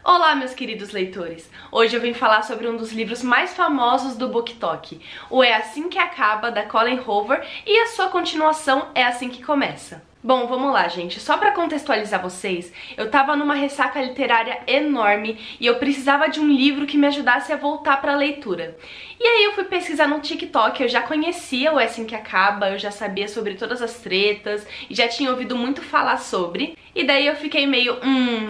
Olá, meus queridos leitores! Hoje eu vim falar sobre um dos livros mais famosos do BookTok, o É Assim Que Acaba, da Colleen Hoover, e a sua continuação É Assim Que Começa. Bom, vamos lá, gente. Só pra contextualizar vocês, eu tava numa ressaca literária enorme e eu precisava de um livro que me ajudasse a voltar pra leitura. E aí eu fui pesquisar no TikTok, eu já conhecia o É Assim Que Acaba, eu já sabia sobre todas as tretas e já tinha ouvido muito falar sobre. E daí eu fiquei meio,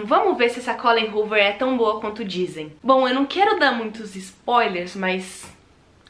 vamos ver se essa Colleen Hoover é tão boa quanto dizem. Bom, eu não quero dar muitos spoilers, mas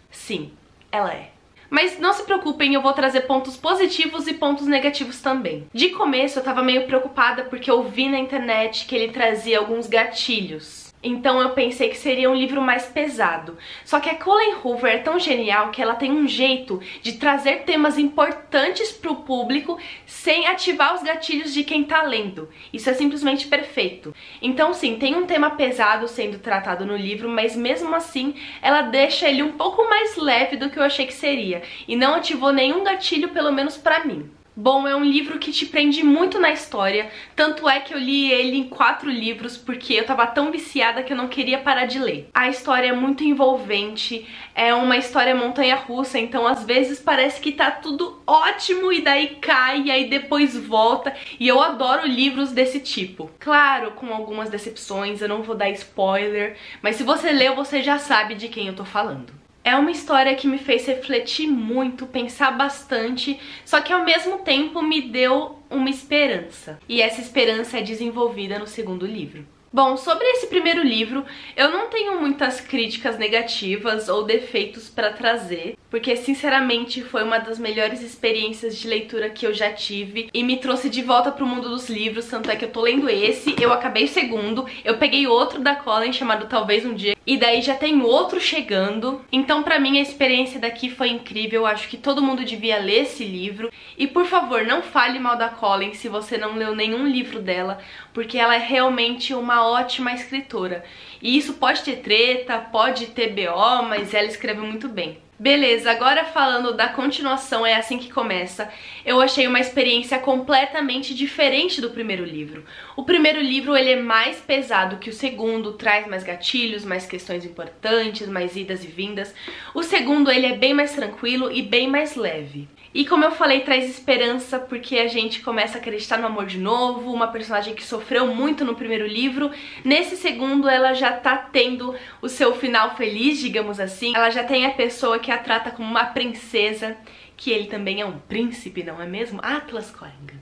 sim, ela é. Mas não se preocupem, eu vou trazer pontos positivos e pontos negativos também. De começo eu tava meio preocupada porque eu vi na internet que ele trazia alguns gatilhos. Então eu pensei que seria um livro mais pesado. Só que a Colleen Hoover é tão genial que ela tem um jeito de trazer temas importantes pro público sem ativar os gatilhos de quem tá lendo. Isso é simplesmente perfeito. Então sim, tem um tema pesado sendo tratado no livro, mas mesmo assim ela deixa ele um pouco mais leve do que eu achei que seria. E não ativou nenhum gatilho, pelo menos pra mim. Bom, é um livro que te prende muito na história, tanto é que eu li ele em 4 livros porque eu tava tão viciada que eu não queria parar de ler. A história é muito envolvente, é uma história montanha-russa, então às vezes parece que tá tudo ótimo e daí cai e aí depois volta, e eu adoro livros desse tipo. Claro, com algumas decepções, eu não vou dar spoiler, mas se você leu, você já sabe de quem eu tô falando. É uma história que me fez refletir muito, pensar bastante, só que ao mesmo tempo me deu uma esperança. E essa esperança é desenvolvida no segundo livro. Bom, sobre esse primeiro livro, eu não tenho muitas críticas negativas ou defeitos pra trazer, porque sinceramente foi uma das melhores experiências de leitura que eu já tive e me trouxe de volta pro mundo dos livros, tanto é que eu tô lendo esse, eu acabei o segundo, eu peguei outro da Colleen chamado Talvez Um Dia, e daí já tem outro chegando. Então pra mim a experiência daqui foi incrível, acho que todo mundo devia ler esse livro. E por favor, não fale mal da Colleen se você não leu nenhum livro dela, porque ela é realmente uma ótima escritora. E isso pode ter treta, pode ter BO, mas ela escreve muito bem. Beleza, agora falando da continuação É Assim Que Começa, eu achei uma experiência completamente diferente do primeiro livro. O primeiro livro ele é mais pesado que o segundo, traz mais gatilhos, mais questões importantes, mais idas e vindas. O segundo ele é bem mais tranquilo e bem mais leve. E como eu falei, traz esperança porque a gente começa a acreditar no amor de novo, uma personagem que sofreu muito no primeiro livro. Nesse segundo ela já tá tendo o seu final feliz, digamos assim. Ela já tem a pessoa que a trata como uma princesa, que ele também é um príncipe, não é mesmo? Atlas Coringa.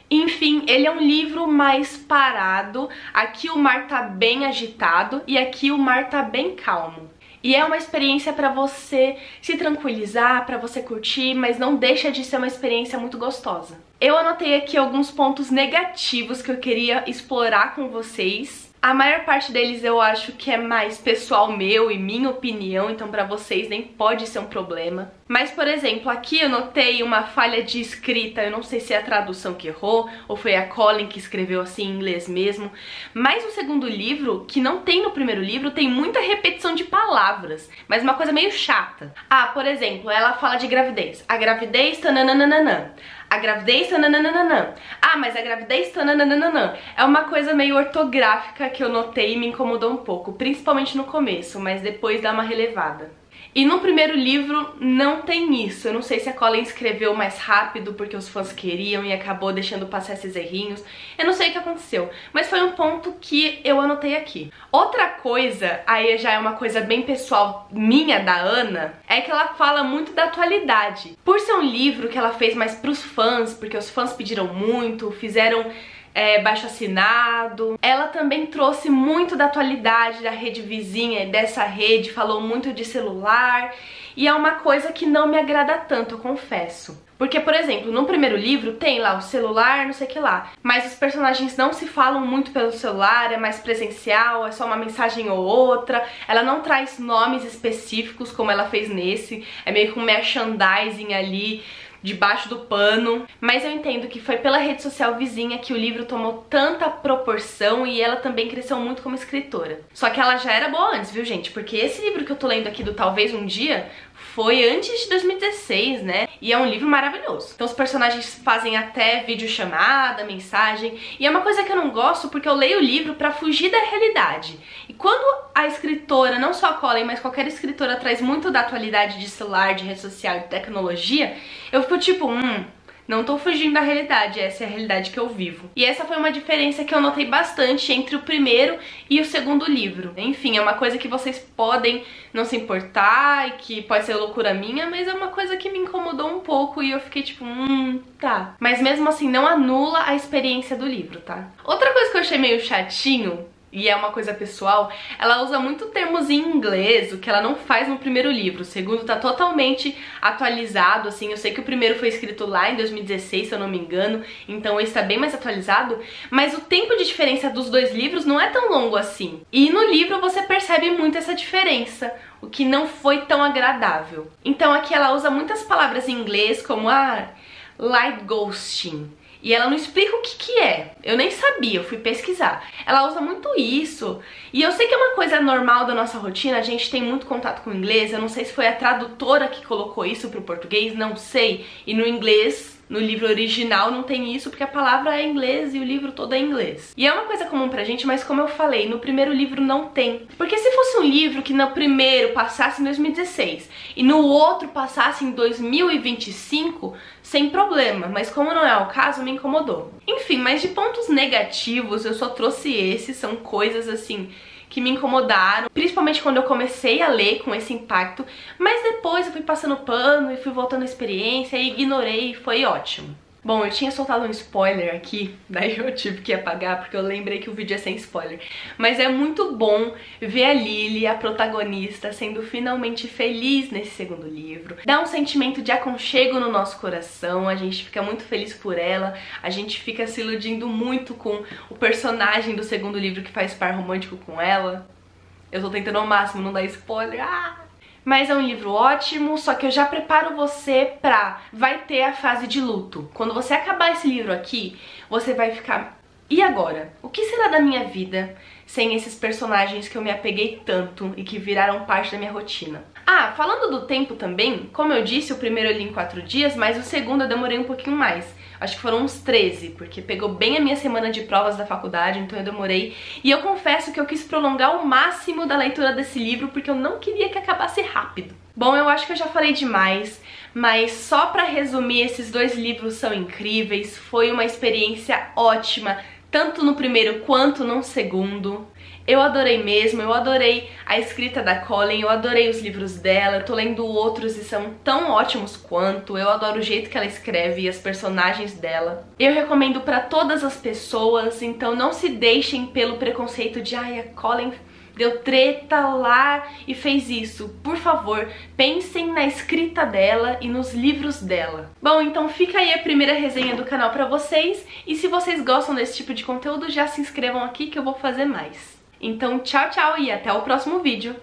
Enfim, ele é um livro mais parado, aqui o mar tá bem agitado e aqui o mar tá bem calmo. E é uma experiência pra você se tranquilizar, pra você curtir, mas não deixa de ser uma experiência muito gostosa. Eu anotei aqui alguns pontos negativos que eu queria explorar com vocês. A maior parte deles eu acho que é mais pessoal meu e minha opinião, então pra vocês nem pode ser um problema. Mas, por exemplo, aqui eu notei uma falha de escrita, eu não sei se é a tradução que errou, ou foi a Colleen que escreveu assim em inglês mesmo. Mas no segundo livro, que não tem no primeiro livro, tem muita repetição de palavras, mas uma coisa meio chata. Ah, por exemplo, ela fala de gravidez. A gravidez, tananana. A gravidez, tananana. Ah, mas a gravidez, tananana. É uma coisa meio ortográfica que eu notei e me incomodou um pouco, principalmente no começo, mas depois dá uma relevada. E no primeiro livro não tem isso. Eu não sei se a Colleen escreveu mais rápido porque os fãs queriam e acabou deixando passar esses errinhos. Eu não sei o que aconteceu, mas foi um ponto que eu anotei aqui. Outra coisa, aí já é uma coisa bem pessoal minha, da Ana, é que ela fala muito da atualidade. Por ser um livro que ela fez mais pros fãs, porque os fãs pediram muito, fizeram baixo assinado. Ela também trouxe muito da atualidade da rede vizinha, dessa rede, falou muito de celular, e é uma coisa que não me agrada tanto, eu confesso. Porque, por exemplo, no primeiro livro tem lá o celular, não sei o que lá, mas os personagens não se falam muito pelo celular, é mais presencial, é só uma mensagem ou outra, ela não traz nomes específicos como ela fez nesse, é meio que um merchandising ali. debaixo do pano, mas eu entendo que foi pela rede social vizinha que o livro tomou tanta proporção e ela também cresceu muito como escritora. Só que ela já era boa antes, viu, gente? Porque esse livro que eu tô lendo aqui do Talvez Um Dia foi antes de 2016, né? E é um livro maravilhoso. Então os personagens fazem até videochamada, mensagem, e é uma coisa que eu não gosto porque eu leio o livro pra fugir da realidade. E quando a escritora, não só a Colleen, mas qualquer escritora traz muito da atualidade de celular, de rede social, de tecnologia, eu fico tipo, não tô fugindo da realidade, essa é a realidade que eu vivo. E essa foi uma diferença que eu notei bastante entre o primeiro e o segundo livro. Enfim, é uma coisa que vocês podem não se importar e que pode ser loucura minha, mas é uma coisa que me incomodou um pouco e eu fiquei tipo, tá. Mas mesmo assim, não anula a experiência do livro, tá? Outra coisa que eu achei meio chatinho, e é uma coisa pessoal, ela usa muito termos em inglês, o que ela não faz no primeiro livro. O segundo tá totalmente atualizado, assim, eu sei que o primeiro foi escrito lá em 2016, se eu não me engano, então esse tá bem mais atualizado, mas o tempo de diferença dos dois livros não é tão longo assim. E no livro você percebe muito essa diferença, o que não foi tão agradável. Então aqui ela usa muitas palavras em inglês, como light ghosting. E ela não explica o que é. Eu nem sabia, eu fui pesquisar. Ela usa muito isso. E eu sei que é uma coisa normal da nossa rotina, a gente tem muito contato com o inglês. Eu não sei se foi a tradutora que colocou isso pro português, não sei. E no inglês, no livro original, não tem isso, porque a palavra é inglês e o livro todo é inglês. E é uma coisa comum pra gente, mas como eu falei, no primeiro livro não tem. Porque se fosse um livro que no primeiro passasse em 2016 e no outro passasse em 2025, sem problema, mas como não é o caso, me incomodou. Enfim, mas de pontos negativos eu só trouxe esses, são coisas assim que me incomodaram, principalmente quando eu comecei a ler com esse impacto, mas depois eu fui passando pano e fui voltando à experiência e ignorei e foi ótimo. Bom, eu tinha soltado um spoiler aqui, daí eu tive que apagar porque eu lembrei que o vídeo é sem spoiler. Mas é muito bom ver a Lily, a protagonista, sendo finalmente feliz nesse segundo livro. Dá um sentimento de aconchego no nosso coração, a gente fica muito feliz por ela, a gente fica se iludindo muito com o personagem do segundo livro que faz par romântico com ela. Eu tô tentando ao máximo não dar spoiler. Mas é um livro ótimo, só que eu já preparo você vai ter a fase de luto. Quando você acabar esse livro aqui, você vai ficar, e agora? O que será da minha vida sem esses personagens que eu me apeguei tanto e que viraram parte da minha rotina? Falando do tempo também, como eu disse, o primeiro eu li em 4 dias, mas o segundo eu demorei um pouquinho mais. Acho que foram uns 13, porque pegou bem a minha semana de provas da faculdade, então eu demorei. E eu confesso que eu quis prolongar o máximo da leitura desse livro, porque eu não queria que acabasse rápido. Bom, eu acho que eu já falei demais, mas só pra resumir, esses 2 livros são incríveis, foi uma experiência ótima, tanto no primeiro quanto no segundo. Eu adorei mesmo, eu adorei a escrita da Colleen, eu adorei os livros dela, eu tô lendo outros e são tão ótimos quanto, eu adoro o jeito que ela escreve e as personagens dela. Eu recomendo pra todas as pessoas, então não se deixem pelo preconceito de a Colleen deu treta lá e fez isso. Por favor, pensem na escrita dela e nos livros dela. Bom, então fica aí a primeira resenha do canal pra vocês, e se vocês gostam desse tipo de conteúdo, já se inscrevam aqui que eu vou fazer mais. Então tchau, tchau e até o próximo vídeo!